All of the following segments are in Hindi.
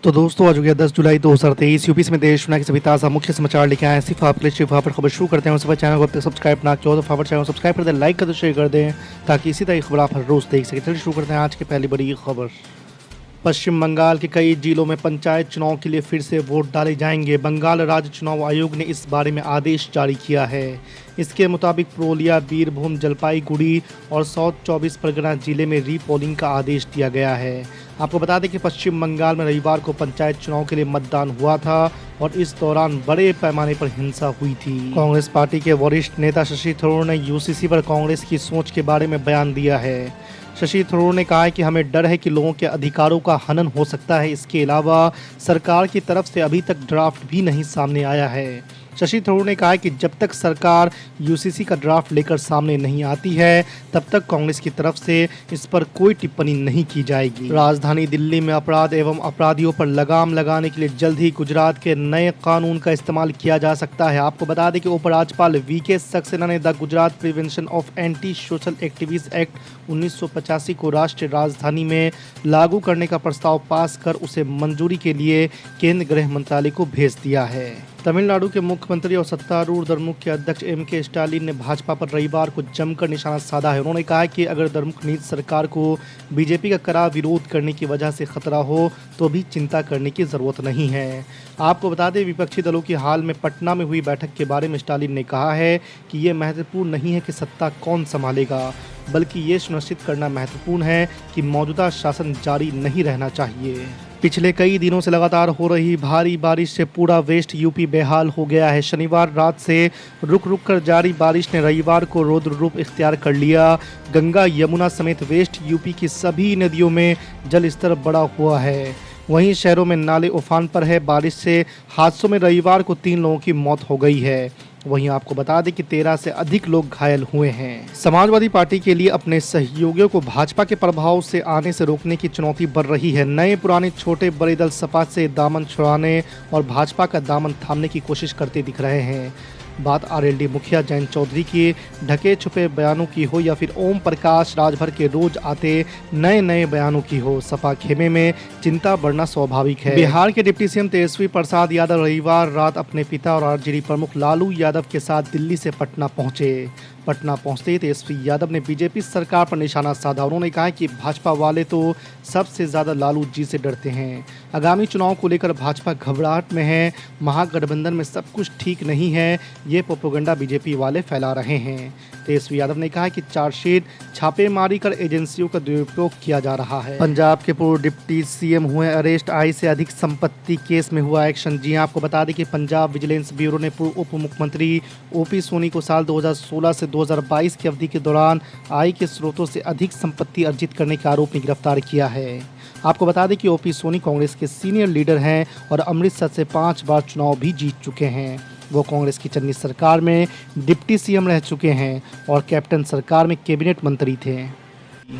तो दोस्तों आज हो गया 10 जुलाई 2023। यूपी में देश दुनिया के सभी ताज़ा मुख्य समाचार लेके आए हैं सिर्फ आपके लिए। सिर्फ पर खबर शुरू करते हैं। उसके बाद चैनल को अब तक सब्सक्राइब ना किया हो तो फटाफट चैनल को सब्सक्राइब कर दें, लाइक कर दो, शेयर कर दें ताकि इसी तरह की खबर आप हर रोज़ देख सकें। चलिए शुरू करते हैं आज की पहली बड़ी खबर। पश्चिम बंगाल के कई जिलों में पंचायत चुनाव के लिए फिर से वोट डाले जाएंगे। बंगाल राज्य चुनाव आयोग ने इस बारे में आदेश जारी किया है। इसके मुताबिक पुरुलिया, बीरभूम, जलपाईगुड़ी और साउथ 24 परगना जिले में रीपोलिंग का आदेश दिया गया है। आपको बता दें कि पश्चिम बंगाल में रविवार को पंचायत चुनाव के लिए मतदान हुआ था और इस दौरान बड़े पैमाने पर हिंसा हुई थी। कांग्रेस पार्टी के वरिष्ठ नेता शशि थरूर ने यूसीसी पर कांग्रेस की सोच के बारे में बयान दिया है। शशि थरूर ने कहा है कि हमें डर है कि लोगों के अधिकारों का हनन हो सकता है। इसके अलावा सरकार की तरफ से अभी तक ड्राफ्ट भी नहीं सामने आया है। शशि थरूर ने कहा है कि जब तक सरकार यूसीसी का ड्राफ्ट लेकर सामने नहीं आती है तब तक कांग्रेस की तरफ से इस पर कोई टिप्पणी नहीं की जाएगी। राजधानी दिल्ली में अपराध एवं अपराधियों पर लगाम लगाने के लिए जल्द ही गुजरात के नए कानून का इस्तेमाल किया जा सकता है। आपको बता दें कि उपराज्यपाल वीके सक्सेना ने the Gujarat prevention of anti social activities act 1985 को राष्ट्रीय राजधानी में लागू करने का प्रस्ताव पास कर उसे मंजूरी के लिए केंद्र गृह मंत्रालय को भेज दिया है। तमिलनाडु के मुख्यमंत्री और सत्तारूढ़ द्रमुक के अध्यक्ष एम.के. स्टालिन ने भाजपा पर रविवार को जमकर निशाना साधा है। उन्होंने कहा कि अगर द्रमुक नीति सरकार को बीजेपी का कड़ा विरोध करने की वजह से खतरा हो तो भी चिंता करने की जरूरत नहीं है। आपको बता दें, विपक्षी दलों की हाल में पटना में हुई बैठक के बारे में स्टालिन ने कहा है कि ये महत्वपूर्ण नहीं है कि सत्ता कौन संभालेगा, बल्कि ये सुनिश्चित करना महत्वपूर्ण है कि मौजूदा शासन जारी नहीं रहना चाहिए। पिछले कई दिनों से लगातार हो रही भारी बारिश से पूरा वेस्ट यूपी बेहाल हो गया है। शनिवार रात से रुक रुक कर जारी बारिश ने रविवार को रौद्र रूप इख्तियार कर लिया। गंगा, यमुना समेत वेस्ट यूपी की सभी नदियों में जल स्तर बढ़ा हुआ है। वहीं शहरों में नाले उफान पर है। बारिश से हादसों में रविवार को 3 लोगों की मौत हो गई है। वहीं आपको बता दें कि 13 से अधिक लोग घायल हुए हैं। समाजवादी पार्टी के लिए अपने सहयोगियों को भाजपा के प्रभाव से आने से रोकने की चुनौती बढ़ रही है। नए पुराने छोटे बड़े दल सपा से दामन छुड़ाने और भाजपा का दामन थामने की कोशिश करते दिख रहे हैं। बात आरएलडी मुखिया जयंत चौधरी के ढके छुपे बयानों की हो या फिर ओम प्रकाश राजभर के रोज आते नए नए बयानों की हो, सपा खेमे में चिंता बढ़ना स्वाभाविक है। बिहार के डिप्टी सीएम तेजस्वी प्रसाद यादव रविवार रात अपने पिता और आरजेडी प्रमुख लालू यादव के साथ दिल्ली से पटना पहुंचे। पटना पहुंचते ही तेजस्वी यादव ने बीजेपी सरकार पर निशाना साधा। उन्होंने कहा कि भाजपा वाले तो सबसे ज़्यादा लालू जी से डरते हैं। आगामी चुनाव को लेकर भाजपा घबराहट में है। महागठबंधन में सब कुछ ठीक नहीं है, ये प्रोपेगेंडा बीजेपी वाले फैला रहे हैं। तेजस्वी यादव ने कहा कि चार्जशीट छापेमारी कर एजेंसियों का दुरुपयोग किया जा रहा है। पंजाब के पूर्व डिप्टी सीएम हुए अरेस्ट, आय से अधिक संपत्ति केस में हुआ एक्शन। जी आपको बता दें कि पंजाब विजिलेंस ब्यूरो ने पूर्व उप मुख्यमंत्री ओपी सोनी को साल 2016 से 2022 की अवधि के दौरान आय के स्रोतों से अधिक संपत्ति अर्जित करने के आरोप में गिरफ्तार किया है। आपको बता दें कि ओपी सोनी कांग्रेस के सीनियर लीडर हैं और अमृतसर से 5 बार चुनाव भी जीत चुके हैं। वो कांग्रेस की चन्नी सरकार में डिप्टी सीएम रह चुके हैं और कैप्टन सरकार में कैबिनेट मंत्री थे।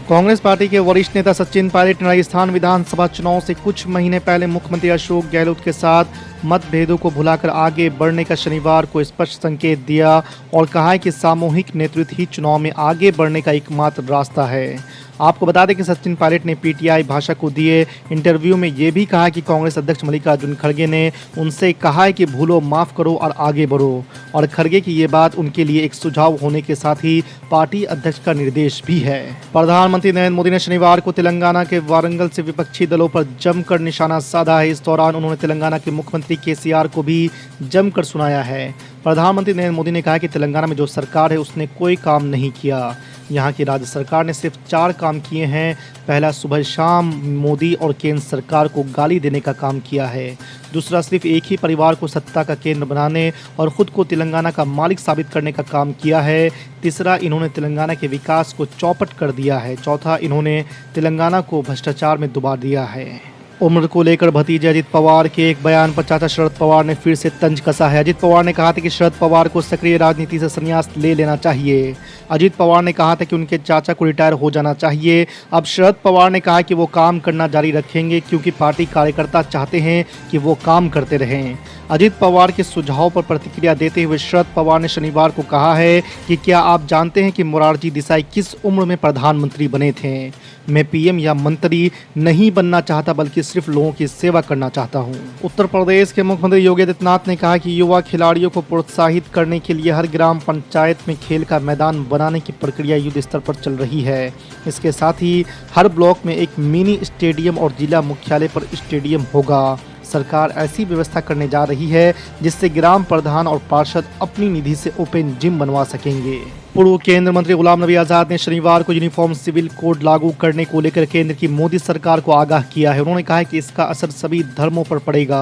कांग्रेस पार्टी के वरिष्ठ नेता सचिन पायलट ने राजस्थान विधानसभा चुनाव से कुछ महीने पहले मुख्यमंत्री अशोक गहलोत के साथ मतभेदों को भुलाकर आगे बढ़ने का शनिवार को स्पष्ट संकेत दिया और कहा है कि सामूहिक नेतृत्व ही चुनाव में आगे बढ़ने का एकमात्र रास्ता है। आपको बता दें कि सचिन पायलट ने पीटीआई भाषा को दिए इंटरव्यू में ये भी कहा कि कांग्रेस अध्यक्ष मल्लिकार्जुन खड़गे ने उनसे कहा है कि भूलो माफ करो और आगे बढ़ो, और खड़गे की ये बात उनके लिए एक सुझाव होने के साथ ही पार्टी अध्यक्ष का निर्देश भी है। प्रधानमंत्री नरेंद्र मोदी ने शनिवार को तेलंगाना के वारंगल से विपक्षी दलों पर जमकर निशाना साधा है। इस दौरान उन्होंने तेलंगाना के मुख्यमंत्री केसीआर को भी जमकर सुनाया है। प्रधानमंत्री नरेंद्र मोदी ने कहा कि तेलंगाना में जो सरकार है उसने कोई काम नहीं किया। यहाँ की राज्य सरकार ने सिर्फ 4 काम किए हैं। पहला, सुबह शाम मोदी और केंद्र सरकार को गाली देने का काम किया है। दूसरा, सिर्फ एक ही परिवार को सत्ता का केंद्र बनाने और खुद को तेलंगाना का मालिक साबित करने का काम किया है। तीसरा, इन्होंने तेलंगाना के विकास को चौपट कर दिया है। चौथा, इन्होंने तेलंगाना को भ्रष्टाचार में डुबा दिया है। उम्र को लेकर भतीजे अजित पवार के एक बयान पर चाचा शरद पवार ने फिर से तंज कसा है। अजित पवार ने कहा था कि शरद पवार को सक्रिय राजनीति से संन्यास ले लेना चाहिए। अजीत पवार ने कहा था कि उनके चाचा को रिटायर हो जाना चाहिए। अब शरद पवार ने कहा कि वो काम करना जारी रखेंगे क्योंकि पार्टी कार्यकर्ता चाहते हैं कि वो काम करते रहें। अजीत पवार के सुझाव पर प्रतिक्रिया देते हुए शरद पवार ने शनिवार को कहा है कि क्या आप जानते हैं कि मोरारजी देसाई किस उम्र में प्रधानमंत्री बने थे? मैं पीएम या मंत्री नहीं बनना चाहता बल्कि सिर्फ लोगों की सेवा करना चाहता हूं। उत्तर प्रदेश के मुख्यमंत्री योगी आदित्यनाथ ने कहा कि युवा खिलाड़ियों को प्रोत्साहित करने के लिए हर ग्राम पंचायत में खेल का मैदान बनाने की प्रक्रिया युद्ध स्तर पर चल रही है। इसके साथ ही हर ब्लॉक में एक मिनी स्टेडियम और जिला मुख्यालय पर स्टेडियम होगा। सरकार ऐसी व्यवस्था करने जा रही है जिससे ग्राम प्रधान और पार्षद अपनी निधि से ओपन जिम बनवा सकेंगे। पूर्व केंद्र मंत्री गुलाम नबी आज़ाद ने शनिवार को यूनिफॉर्म सिविल कोड लागू करने को लेकर केंद्र की मोदी सरकार को आगाह किया है। उन्होंने कहा है कि इसका असर सभी धर्मों पर पड़ेगा।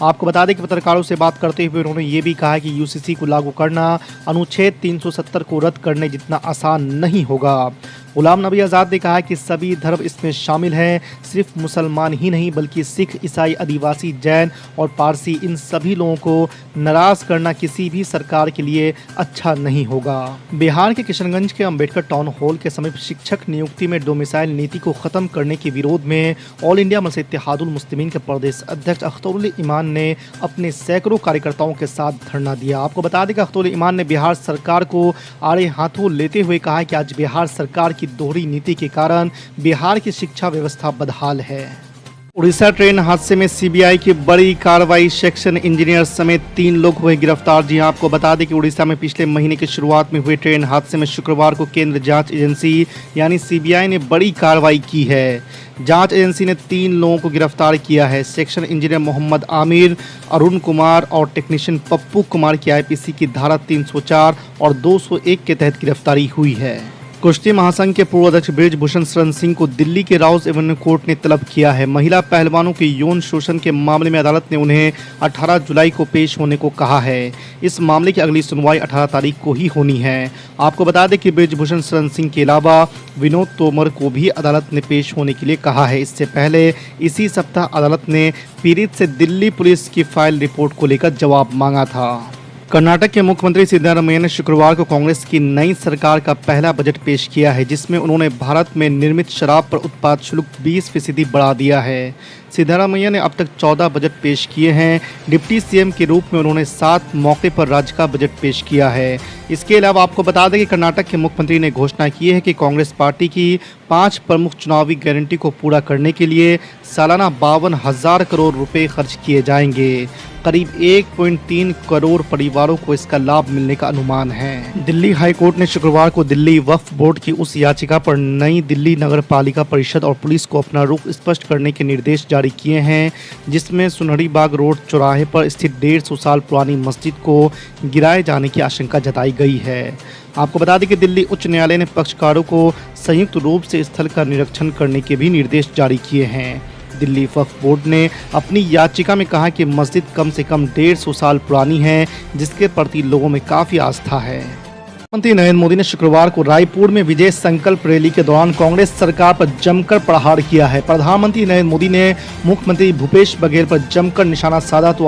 आपको बता दें कि पत्रकारों से बात करते हुए उन्होंने ये भी कहा कि यूसीसी को लागू करना अनुच्छेद 370 को रद्द करने जितना आसान नहीं होगा। गुलाम नबी आज़ाद ने कहा कि सभी धर्म इसमें शामिल हैं, सिर्फ मुसलमान ही नहीं बल्कि सिख, ईसाई, आदिवासी, जैन और पारसी, इन सभी लोगों को नाराज करना किसी भी सरकार के लिए अच्छा नहीं होगा। बिहार के किशनगंज के अंबेडकर टाउन हॉल के समीप शिक्षक नियुक्ति में डोमिसाइल नीति को खत्म करने के विरोध में ऑल इंडिया मजलिस इत्तेहादुल मुस्लिमीन के प्रदेश अध्यक्ष अख्तरुल ईमान ने अपने सैकड़ों कार्यकर्ताओं के साथ धरना दिया। आपको बता दें कि अख्तरुल ईमान ने बिहार सरकार को आड़े हाथों लेते हुए कहा कि आज बिहार सरकार की दोहरी नीति के कारण बिहार की शिक्षा व्यवस्था बदहाल है। उड़ीसा ट्रेन हादसे में सीबीआई की बड़ी कार्रवाई, सेक्शन इंजीनियर समेत 3 लोग हुए गिरफ्तार। जी हां, आपको बता दें कि उड़ीसा में पिछले महीने की शुरुआत में हुए ट्रेन हादसे में शुक्रवार को केंद्र जांच एजेंसी यानी सीबीआई ने बड़ी कार्रवाई की है। जांच एजेंसी ने 3 लोगों को गिरफ्तार किया है। सेक्शन इंजीनियर मोहम्मद आमिर, अरुण कुमार और टेक्नीशियन पप्पू कुमार की आईपीसी की धारा 304 और 201 के तहत गिरफ्तारी हुई है। कुश्ती महासंघ के पूर्व अध्यक्ष बृजभूषण शरण सिंह को दिल्ली के राउज एवेन्यू कोर्ट ने तलब किया है। महिला पहलवानों के यौन शोषण के मामले में अदालत ने उन्हें 18 जुलाई को पेश होने को कहा है। इस मामले की अगली सुनवाई 18 तारीख को ही होनी है। आपको बता दें कि बृजभूषण शरण सिंह के अलावा विनोद तोमर को भी अदालत ने पेश होने के लिए कहा है। इससे पहले इसी सप्ताह अदालत ने पीड़ित से दिल्ली पुलिस की फाइल रिपोर्ट को लेकर जवाब मांगा था। कर्नाटक के मुख्यमंत्री सिद्धारमैया ने शुक्रवार को कांग्रेस की नई सरकार का पहला बजट पेश किया है, जिसमें उन्होंने भारत में निर्मित शराब पर उत्पाद शुल्क 20% बढ़ा दिया है। सिद्धारमैया ने अब तक 14 बजट पेश किए हैं। डिप्टी सीएम के रूप में उन्होंने 7 मौके पर राज्य का बजट पेश किया है। इसके अलावा आपको बता दें कि कर्नाटक के मुख्यमंत्री ने घोषणा की है कि कांग्रेस पार्टी की 5 प्रमुख चुनावी गारंटी को पूरा करने के लिए सालाना 52,000 करोड़ रुपए खर्च किए जाएंगे। करीब 1.3 करोड़ परिवारों को इसका लाभ मिलने का अनुमान है। दिल्ली हाईकोर्ट ने शुक्रवार को दिल्ली वक्फ बोर्ड की उस याचिका पर नई दिल्ली नगर पालिका परिषद और पुलिस को अपना रुख स्पष्ट करने के निर्देश जारी किए हैं, जिसमें सुनहरी बाग रोड चौराहे पर स्थित 150 साल पुरानी मस्जिद को गिराए जाने की आशंका जताई गई है। आपको बता दें कि दिल्ली उच्च न्यायालय ने पक्षकारों को संयुक्त रूप से स्थल का निरीक्षण करने के भी निर्देश जारी किए हैं। दिल्ली वक्फ बोर्ड ने अपनी याचिका में कहा कि मस्जिद कम से कम 150 साल पुरानी है, जिसके प्रति लोगों में काफ़ी आस्था है। प्रधानमंत्री नरेंद्र मोदी ने शुक्रवार को रायपुर में विजय संकल्प रैली के दौरान कांग्रेस सरकार पर जमकर प्रहार किया है। प्रधानमंत्री नरेंद्र मोदी ने मुख्यमंत्री भूपेश बघेल पर जमकर निशाना साधा तो